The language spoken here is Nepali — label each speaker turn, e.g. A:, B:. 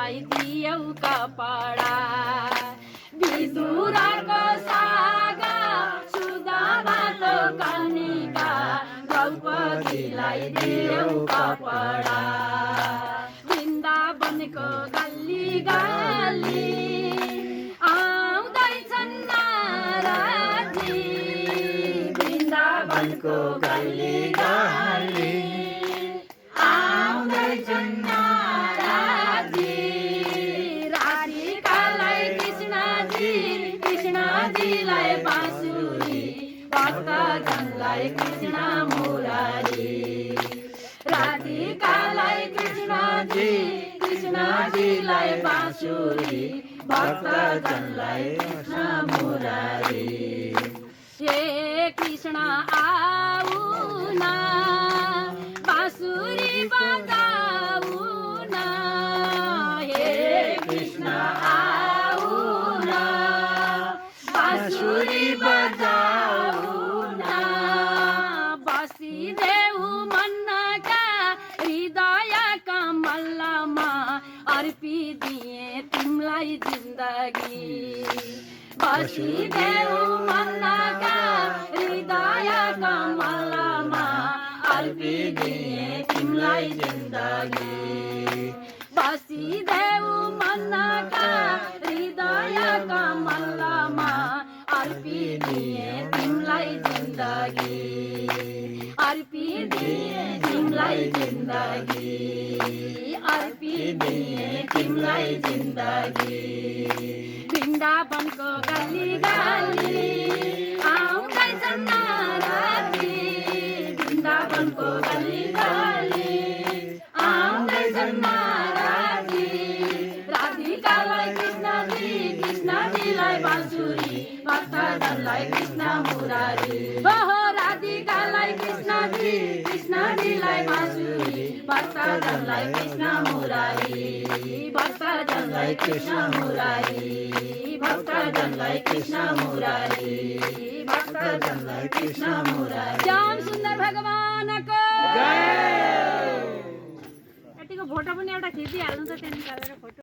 A: तिमीलाई दियौ कपडा बिजुराको सागा सुगा बाटो कनिका द्रौपदीलाई दियौ कपडा वृन्दावनको गल्ली गल्ली आउँदैछन् नाराजी वृन्दावनको गल्ली गल्ली आउँदैछन् नाराजी राधिकालाई कृष्णजीलाई बाँसुरी भक्तजनलाई कृष्ण मुरारी राधिकालाई कृष्णजीलाई बाँसुरी भक्तजनलाई कृष्ण मुरारी हे कृष्ण आऊ न बाँसुरी बजाऊ न हे कृष्ण आऊ न बाँसुरी बजाऊ न बसिदेऊ मनका हृदय कमलमा अर्पिदिए तिमीलाई जिन्दगी बसिदेऊ मनका हृदय कमलमा अर्पिदिए तिमीलाई जिन्दगी बसिदेऊ मनका हृदय कमलमा अर्पिदिए तिमीलाई जिन्दगी अर्पिदिए तिमीलाई जिन्दगी अर्पिदिए तिमीलाई जिन्दगी वृन्दावनको गल्ली गल्ली आउँदैछन् नाराजी वृन्दावनको गल्ली गल्ली आउँदैछन् नाराजी राधिकालाई कृष्णजीलाई बाँसुरी भक्तजनलाई कृष्ण मुरारी ओहो राधिकालाई कृष्णजीलाई बाँसुरी भक्तजनलाई कृष्ण मुरारी भक्तजनलाई कृष्ण मुरारी भक्तजनलाई कृष्ण मुरारी भक्तजनलाई कृष्ण मुरारी श्याम सुन्दर भगवानको जय। यतिको फोटो पनि एउटा खिचिहाल्नु त त्यहाँ निकालेर फोटो